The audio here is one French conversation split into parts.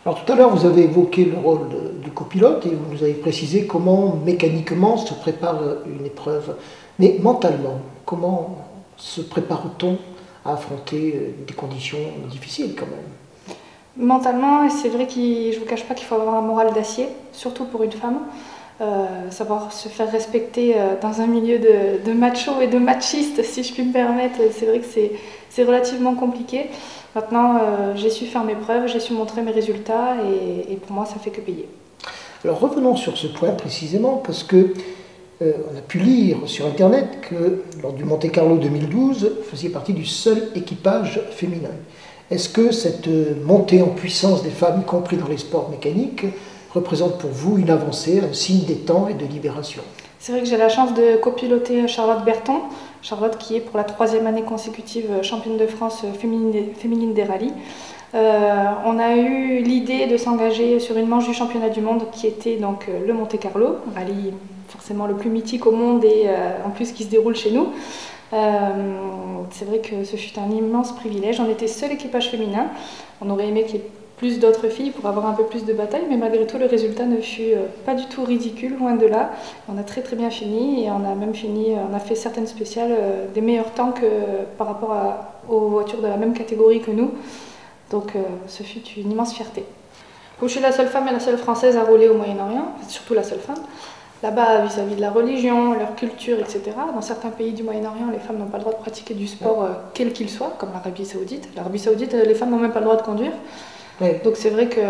Alors tout à l'heure, vous avez évoqué le rôle du copilote et vous nous avez précisé comment mécaniquement se prépare une épreuve. Mais mentalement, comment se prépare-t-on à affronter des conditions difficiles quand même? Mentalement, c'est vrai que je ne vous cache pas qu'il faut avoir un moral d'acier, surtout pour une femme. Savoir se faire respecter dans un milieu de machos et de machistes, si je puis me permettre, c'est vrai que c'est relativement compliqué. Maintenant, j'ai su faire mes preuves, j'ai su montrer mes résultats et pour moi, ça fait que payer. Alors revenons sur ce point précisément parce que on a pu lire sur Internet que lors du Monte Carlo 2012, vous faisiez partie du seul équipage féminin. Est-ce que cette montée en puissance des femmes, y compris dans les sports mécaniques, représente pour vous une avancée, un signe des temps et de libération? C'est vrai que j'ai la chance de copiloter Charlotte Berton. Charlotte qui est pour la 3e année consécutive championne de France féminine des rallyes. On a eu l'idée de s'engager sur une manche du championnat du monde qui était donc le Monte Carlo, rallye forcément le plus mythique au monde et en plus qui se déroule chez nous. C'est vrai que ce fut un immense privilège. On était seul équipage féminin. On aurait aimé qu'il y ait plus d'autres filles pour avoir un peu plus de bataille, mais malgré tout le résultat ne fut pas du tout ridicule, loin de là. On a très très bien fini et on a même fini, on a fait certaines spéciales des meilleurs temps que par rapport aux voitures de la même catégorie que nous. Donc ce fut une immense fierté. Comme je suis la seule femme et la seule française à rouler au Moyen-Orient, surtout la seule femme, là-bas vis-à-vis de la religion, leur culture, etc. Dans certains pays du Moyen-Orient, les femmes n'ont pas le droit de pratiquer du sport quel qu'il soit, comme l'Arabie Saoudite. L'Arabie Saoudite, les femmes n'ont même pas le droit de conduire. Ouais. Donc c'est vrai que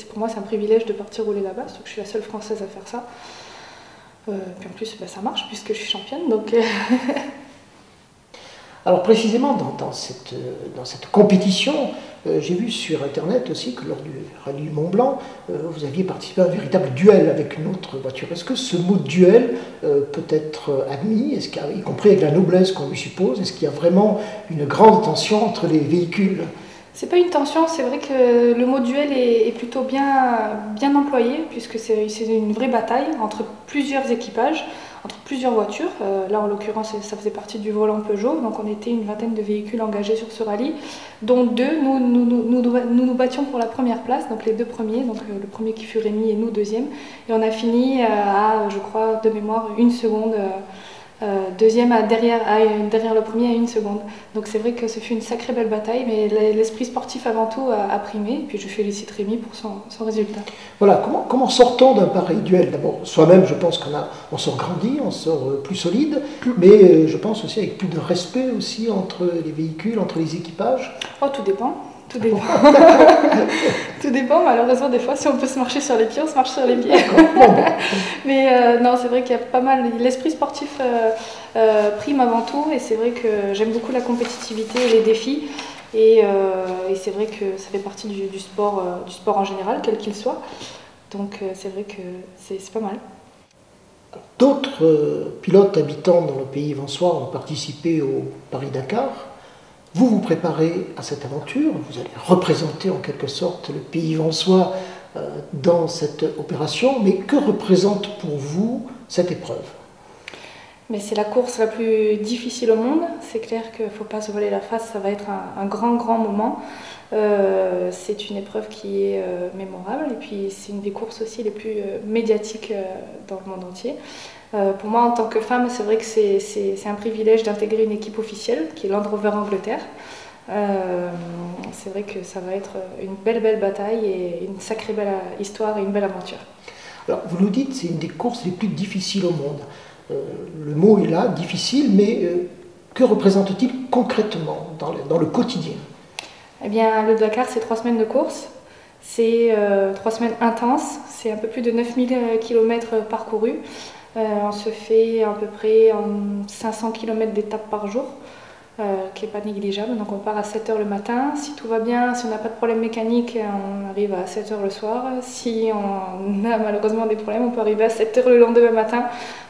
pour moi c'est un privilège de partir rouler là-bas, surtout que je suis la seule française à faire ça. Puis en plus ça marche puisque je suis championne. Donc Alors précisément dans cette compétition, j'ai vu sur Internet aussi que lors du rallye du Mont Blanc, vous aviez participé à un véritable duel avec une autre voiture. Est-ce que ce mot duel peut être admis, y compris avec la noblesse qu'on lui suppose? Est-ce qu'il y a vraiment une grande tension entre les véhicules? C'est pas une tension, c'est vrai que le mot duel est plutôt bien employé, puisque c'est une vraie bataille entre plusieurs équipages, entre plusieurs voitures. Là, en l'occurrence, ça faisait partie du volant Peugeot, donc on était une vingtaine de véhicules engagés sur ce rallye, dont deux, nous battions pour la première place, donc les deux premiers, donc le premier qui fut Rémi et nous deuxième. Et on a fini à, je crois, de mémoire, 1 seconde. Deuxième derrière le premier à 1 seconde. Donc c'est vrai que ce fut une sacrée belle bataille, mais l'esprit sportif avant tout a primé. Et puis je félicite Rémi pour son résultat. Voilà, comment sort-on d'un pareil duel? D'abord, soi-même, je pense qu'on sort grandi, on sort plus solide, mais je pense aussi avec plus de respect aussi entre les véhicules, entre les équipages. Oh, tout dépend. Tout dépend. Tout dépend, malheureusement, des fois, si on peut se marcher sur les pieds, on se marche sur les pieds. Mais non, c'est vrai qu'il y a pas mal. L'esprit sportif prime avant tout, et c'est vrai que j'aime beaucoup la compétitivité et les défis. Et c'est vrai que ça fait partie du sport en général, quel qu'il soit. Donc c'est vrai que c'est pas mal. D'autres pilotes habitants dans le pays vansois ont participé au Paris-Dakar. Vous vous préparez à cette aventure, vous allez représenter en quelque sorte le pays vansois dans cette opération, mais que représente pour vous cette épreuve? Mais c'est la course la plus difficile au monde, c'est clair qu'il ne faut pas se voiler la face, ça va être un grand moment. C'est une épreuve qui est mémorable et puis c'est une des courses aussi les plus médiatiques dans le monde entier. Pour moi, en tant que femme, c'est vrai que c'est un privilège d'intégrer une équipe officielle qui est Land Rover Angleterre. C'est vrai que ça va être une belle bataille et une sacrée belle histoire et une belle aventure. Alors, vous nous dites que c'est une des courses les plus difficiles au monde. Le mot est là, difficile, mais que représente-t-il concrètement dans le quotidien? Eh bien, le Dakar, c'est 3 semaines de course. C'est 3 semaines intenses. C'est un peu plus de 9000 km parcourus. On se fait à peu près 500 km d'étapes par jour, qui n'est pas négligeable. Donc on part à 7 h le matin. Si tout va bien, si on n'a pas de problème mécanique, on arrive à 7 h le soir. Si on a malheureusement des problèmes, on peut arriver à 7 h le lendemain matin.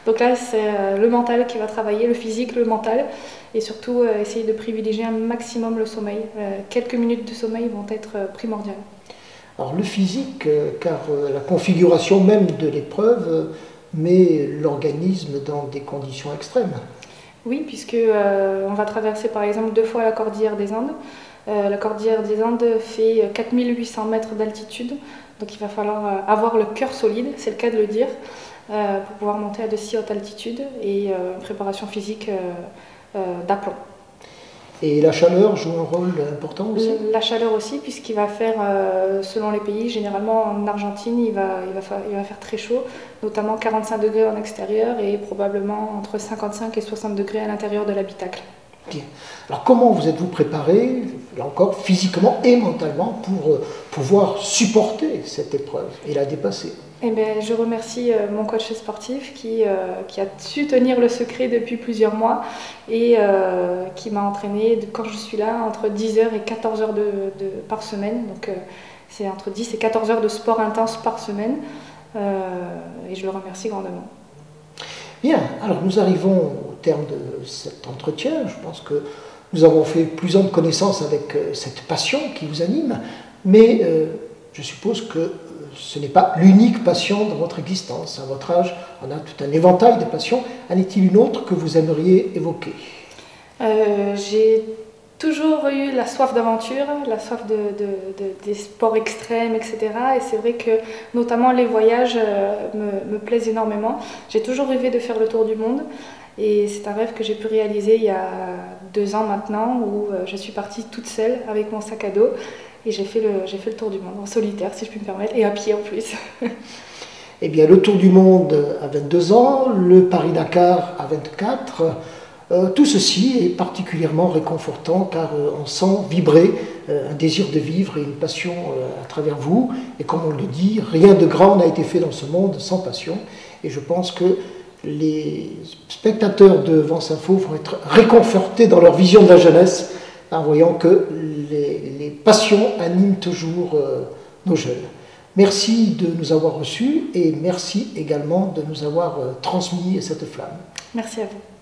Donc là, c'est le mental qui va travailler, le physique, le mental. Et surtout, essayer de privilégier un maximum le sommeil. Quelques minutes de sommeil vont être primordiales. Alors le physique, car la configuration même de l'épreuve met l'organisme dans des conditions extrêmes. Oui, puisque on va traverser par exemple 2 fois la cordillère des Andes. La cordillère des Andes fait 4800 mètres d'altitude, donc il va falloir avoir le cœur solide, c'est le cas de le dire, pour pouvoir monter à de si haute altitude et une préparation physique d'aplomb. Et la chaleur joue un rôle important aussi? La chaleur aussi, puisqu'il va faire, selon les pays, généralement en Argentine, il va faire très chaud, notamment 45 degrés en extérieur et probablement entre 55 et 60 degrés à l'intérieur de l'habitacle. Bien. Alors comment vous êtes-vous préparé, là encore, physiquement et mentalement, pour pouvoir supporter cette épreuve et la dépasser? Eh bien, je remercie mon coach sportif qui a su tenir le secret depuis plusieurs mois et qui m'a entraînée quand je suis là entre 10 heures et 14 heures par semaine. Donc c'est entre 10 et 14 heures de sport intense par semaine et je le remercie grandement. Bien, alors nous arrivons au terme de cet entretien. Je pense que nous avons fait plus ample connaissance avec cette passion qui vous anime, mais je suppose que ce n'est pas l'unique passion dans votre existence. À votre âge, on a tout un éventail de passions. En est-il une autre que vous aimeriez évoquer? J'ai toujours eu la soif d'aventure, la soif des sports extrêmes, etc. Et c'est vrai que notamment les voyages me plaisent énormément. J'ai toujours rêvé de faire le tour du monde. Et c'est un rêve que j'ai pu réaliser il y a 2 ans maintenant, où je suis partie toute seule avec mon sac à dos. Et j'ai fait le tour du monde, en solitaire si je puis me permettre, et à pied en plus. Eh bien, le tour du monde à 22 ans, le Paris-Dakar à 24, tout ceci est particulièrement réconfortant car on sent vibrer un désir de vivre et une passion à travers vous. Et comme on le dit, rien de grand n'a été fait dans ce monde sans passion. Et je pense que les spectateurs de Vence Info vont être réconfortés dans leur vision de la jeunesse en voyant que les passions animent toujours nos jeunes. Merci de nous avoir reçus et merci également de nous avoir transmis cette flamme. Merci à vous.